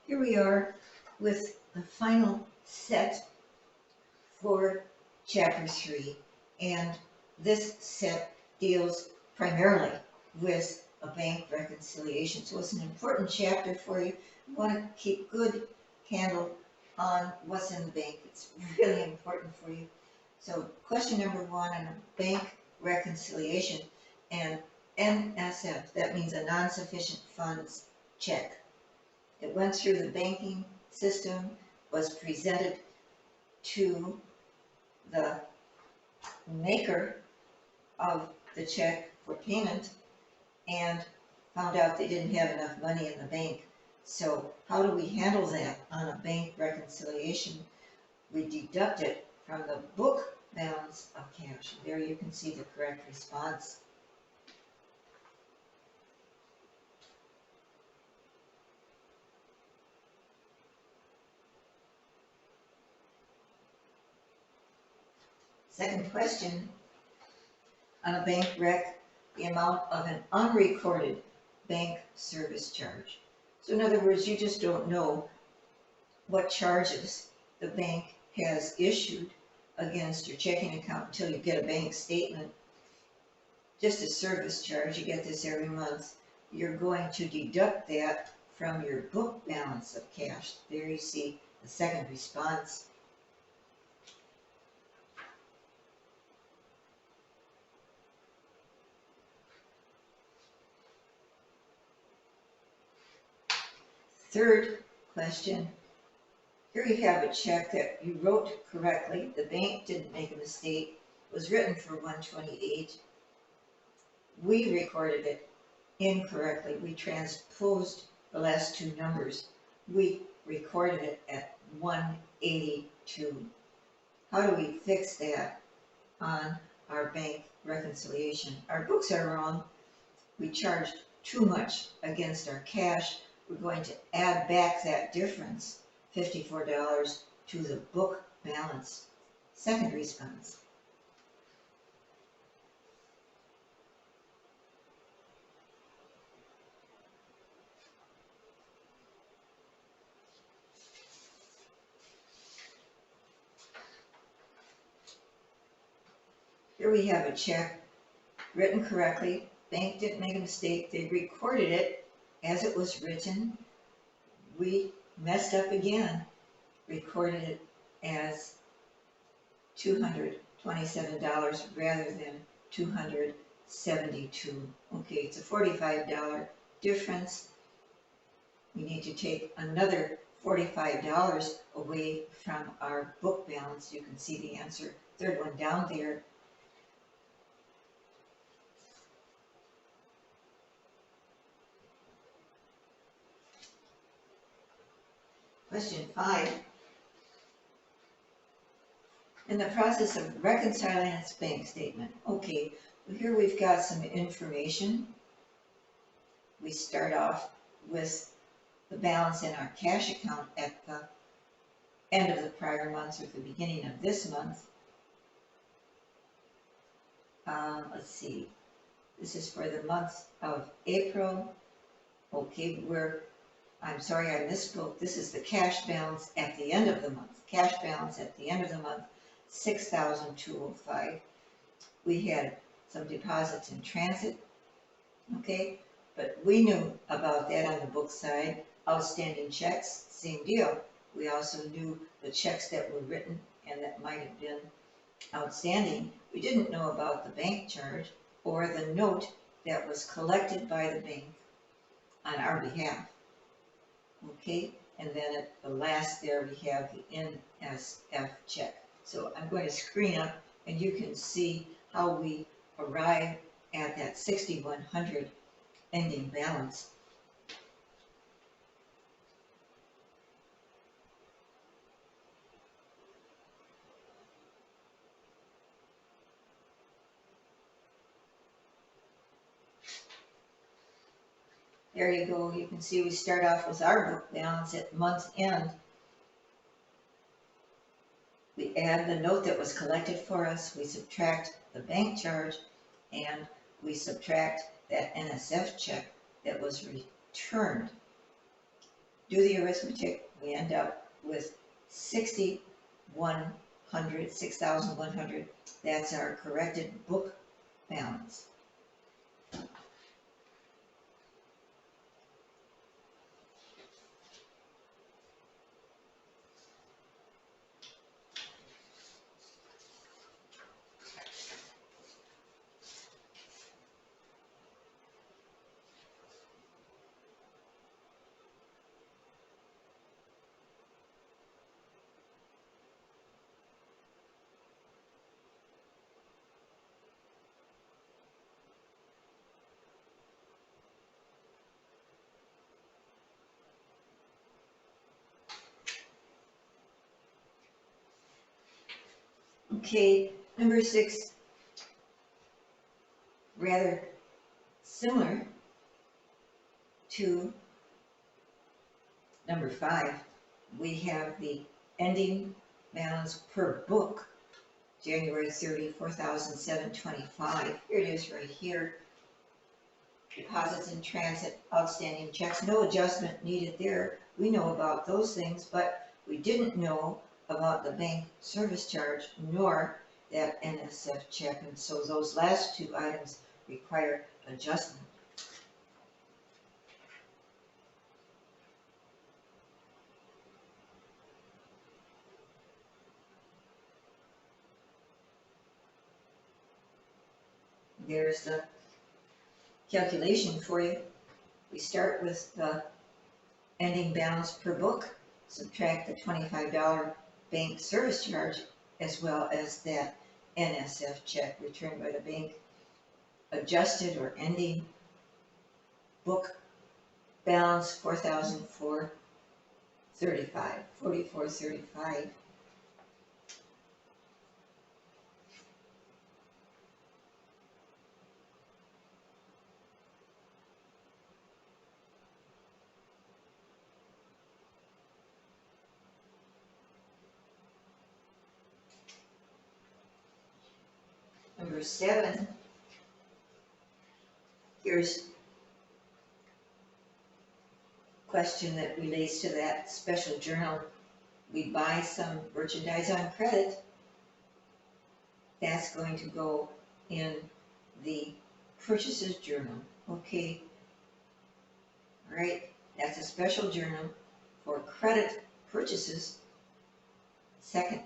Here we are with the final set for Chapter 3, and this set deals primarily with a bank reconciliation. So it's an important chapter for you. You want to keep good handle on what's in the bank. It's really important for you. So question number 1 on a bank reconciliation, and NSF, that means a non-sufficient funds check. It went through the banking system, was presented to the maker of the check for payment, and found out they didn't have enough money in the bank. So how do we handle that on a bank reconciliation? We deduct it from the book balance of cash. There you can see the correct response. Second question, on a bank rec, the amount of an unrecorded bank service charge. So in other words, you just don't know what charges the bank has issued against your checking account until you get a bank statement. Just a service charge, you get this every month. You're going to deduct that from your book balance of cash. There you see the second response. Third question, here you have a check that you wrote correctly. The bank didn't make a mistake. It was written for 128. We recorded it incorrectly. We transposed the last two numbers. We recorded it at 182. How do we fix that on our bank reconciliation? Our books are wrong. We charged too much against our cash. We're going to add back that difference, $54, to the book balance. Second response. Here we have a check written correctly. Bank didn't make a mistake. They recorded it as it was written. We messed up again, recorded it as $227 rather than $272. Okay, it's a $45 difference. We need to take another $45 away from our book balance. You can see the answer, third one down there. Question 5. In the process of reconciling its bank statement. Okay, well here we've got some information. We start off with the balance in our cash account at the end of the prior month or the beginning of this month. Let's see, this is for the month of April. Okay, I'm sorry, I misspoke. This is the cash balance at the end of the month. Cash balance at the end of the month, $6,205. We had some deposits in transit, okay, but we knew about that on the book side. Outstanding checks, same deal. We also knew the checks that were written and that might have been outstanding. We didn't know about the bank charge or the note that was collected by the bank on our behalf. Okay, and then at the last there we have the NSF check. So I'm going to screen up and you can see how we arrive at that 6,100 ending balance. There you go. You can see we start off with our book balance at month end. We add the note that was collected for us, we subtract the bank charge, and we subtract that NSF check that was returned. do the arithmetic, we end up with 6,100. That's our corrected book balance. Okay, number 6, rather similar to number 5, we have the ending balance per book, January 30, 4,725. Here it is right here. Deposits in transit, outstanding checks, no adjustment needed there. We know about those things, but we didn't know about the bank service charge nor that NSF check, and so those last two items require adjustment. There's the calculation for you. We start with the ending balance per book, subtract the $25 bank service charge, as well as that NSF check returned by the bank, adjusted or ending book balance 4435. Number 7, here's a question that relates to that special journal. We buy some merchandise on credit. That's going to go in the purchases journal. Okay. All right. That's a special journal for credit purchases. Second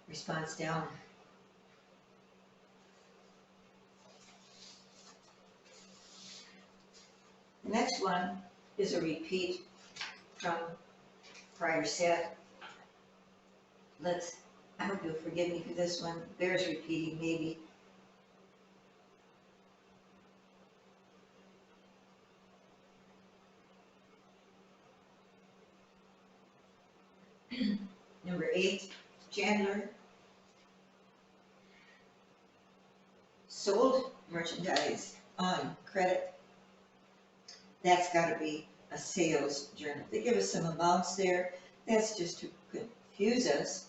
response down. The next one is a repeat from prior set. I hope you'll forgive me for this one. Bears repeating maybe. Number 8, Chandler sold merchandise on credit. That's got to be a sales journal. They give us some amounts there. That's just to confuse us.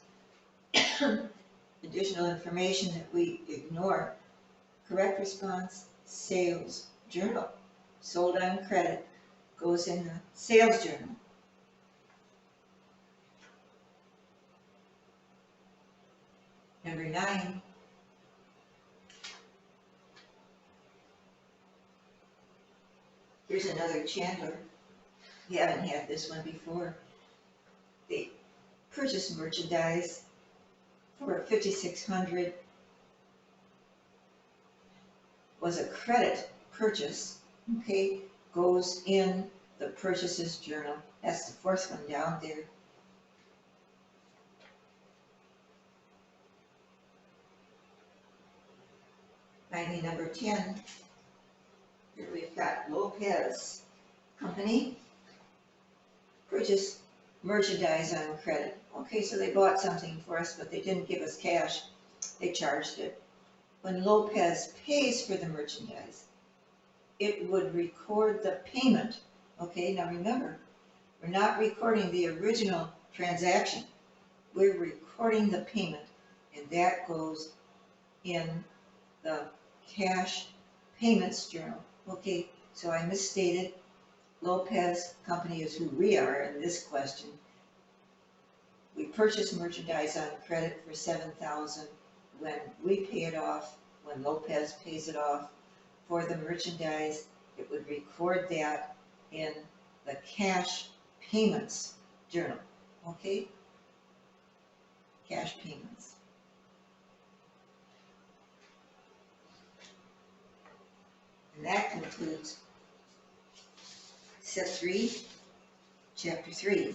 Additional information that we ignore. Correct response, sales journal. Sold on credit goes in the sales journal. Number 9, here's another Chandler. We haven't had this one before. They purchased merchandise for $5,600. Was a credit purchase. Okay, goes in the purchases journal. That's the fourth one down there. Finally, number 10. Here we've got Lopez Company. Purchased merchandise on credit. Okay, so they bought something for us, but they didn't give us cash. They charged it. When Lopez pays for the merchandise, it would record the payment. Okay, now remember, we're not recording the original transaction. We're recording the payment, and that goes in the cash payments journal. Okay, so I misstated. Lopez Company is who we are in this question. We purchase merchandise on credit for $7,000. When we pay it off, when Lopez pays it off for the merchandise, it would record that in the cash payments journal, okay? Cash payments. And that concludes set 3, chapter 3.